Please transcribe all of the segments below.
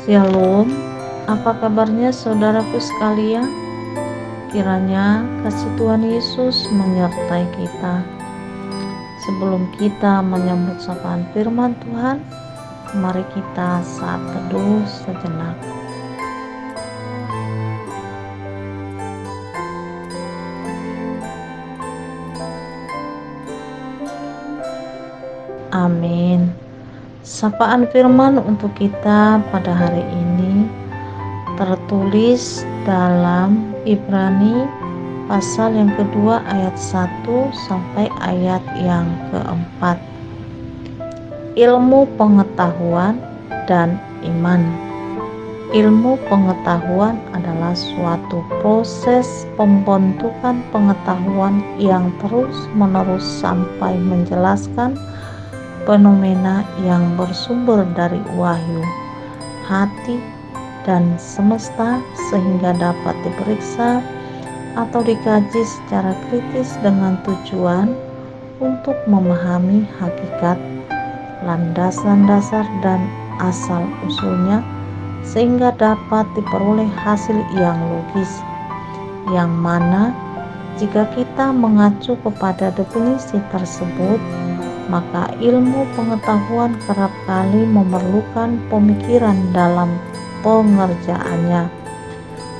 Shalom, apa kabarnya saudaraku sekalian? Kiranya kasih Tuhan Yesus menyertai kita. Sebelum kita menyambut sapaan firman Tuhan, mari kita saat teduh sejenak. Amin. Sapaan firman untuk kita pada hari ini tertulis dalam Ibrani pasal yang kedua ayat 1 sampai ayat yang keempat. Ilmu pengetahuan dan iman. Ilmu pengetahuan adalah suatu proses pembentukan pengetahuan yang terus-menerus sampai menjelaskan fenomena yang bersumber dari wahyu, hati, dan semesta sehingga dapat diperiksa atau dikaji secara kritis dengan tujuan untuk memahami hakikat, landasan dasar dan asal-usulnya sehingga dapat diperoleh hasil yang logis, yang mana jika kita mengacu kepada definisi tersebut, maka ilmu pengetahuan kerap kali memerlukan pemikiran dalam pengerjaannya.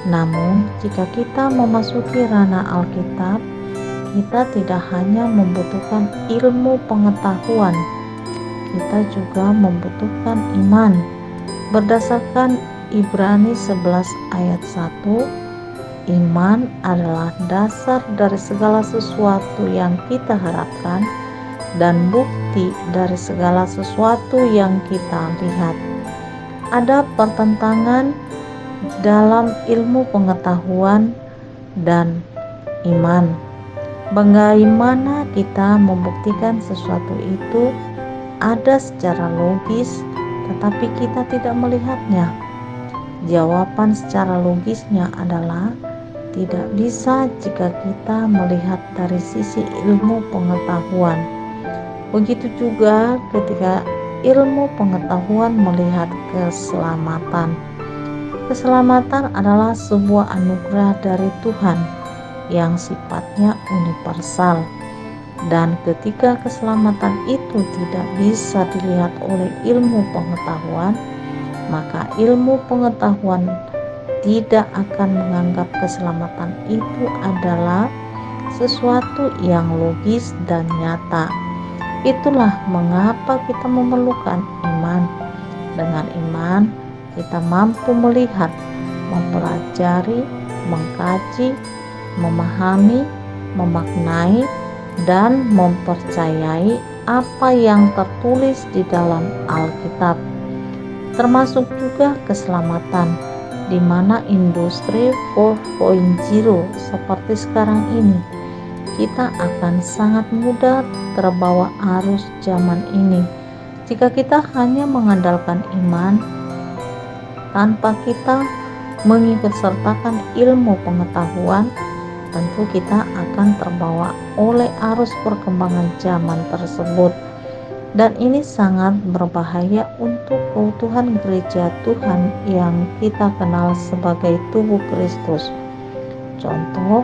Namun, jika kita memasuki ranah Alkitab, kita tidak hanya membutuhkan ilmu pengetahuan, kita juga membutuhkan iman. Berdasarkan Ibrani 11 ayat 1, iman adalah dasar dari segala sesuatu yang kita harapkan dan bukti dari segala sesuatu yang kita lihat. Ada pertentangan dalam ilmu pengetahuan dan iman. Bagaimana kita membuktikan sesuatu itu ada secara logis, tetapi kita tidak melihatnya? Jawaban secara logisnya adalah tidak bisa jika kita melihat dari sisi ilmu pengetahuan. Begitu juga ketika ilmu pengetahuan melihat keselamatan. Keselamatan adalah sebuah anugerah dari Tuhan yang sifatnya universal. Dan ketika keselamatan itu tidak bisa dilihat oleh ilmu pengetahuan, maka ilmu pengetahuan tidak akan menganggap keselamatan itu adalah sesuatu yang logis dan nyata. Itulah mengapa kita memerlukan iman. Dengan iman, kita mampu melihat, mempelajari, mengkaji, memahami, memaknai, dan mempercayai apa yang tertulis di dalam Alkitab. Termasuk juga keselamatan, di mana industri 4.0 seperti sekarang ini, kita akan sangat mudah terbawa arus zaman ini jika kita hanya mengandalkan iman tanpa kita mengikutsertakan ilmu pengetahuan. Tentu kita akan terbawa oleh arus perkembangan zaman tersebut, dan ini sangat berbahaya untuk keutuhan gereja Tuhan yang kita kenal sebagai tubuh Kristus. Contoh,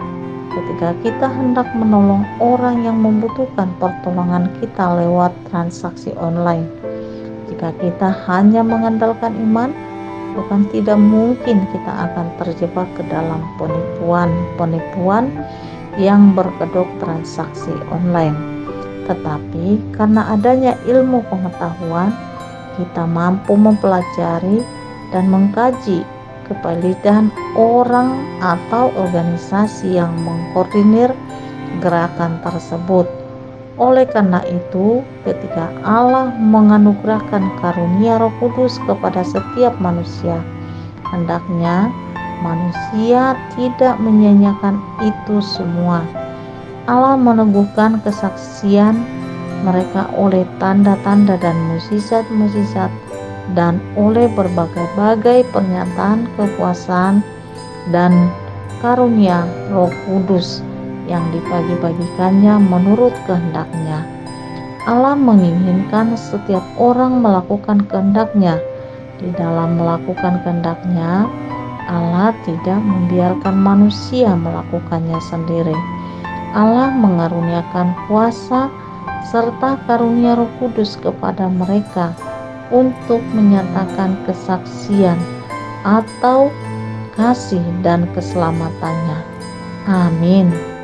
ketika kita hendak menolong orang yang membutuhkan pertolongan kita lewat transaksi online, jika kita hanya mengandalkan iman, bukan tidak mungkin kita akan terjebak ke dalam penipuan yang berkedok transaksi online. Tetapi karena adanya ilmu pengetahuan, kita mampu mempelajari dan mengkaji kevalidan orang atau organisasi yang mengkoordinir gerakan tersebut. Oleh karena itu, ketika Allah menganugerahkan karunia Roh Kudus kepada setiap manusia, hendaknya manusia tidak menyanyiakan itu semua. Allah meneguhkan kesaksian mereka oleh tanda-tanda dan mukjizat-mukjizat dan oleh berbagai-bagai pernyataan kekuasaan dan karunia Roh Kudus yang dibagi-bagikannya menurut kehendaknya. Allah menginginkan setiap orang melakukan kehendaknya Di dalam melakukan kehendak-Nya, Allah tidak membiarkan manusia melakukannya sendiri. Allah mengaruniakan kuasa serta karunia Roh Kudus kepada mereka untuk menyatakan kesaksian atau kasih dan keselamatannya. Amin.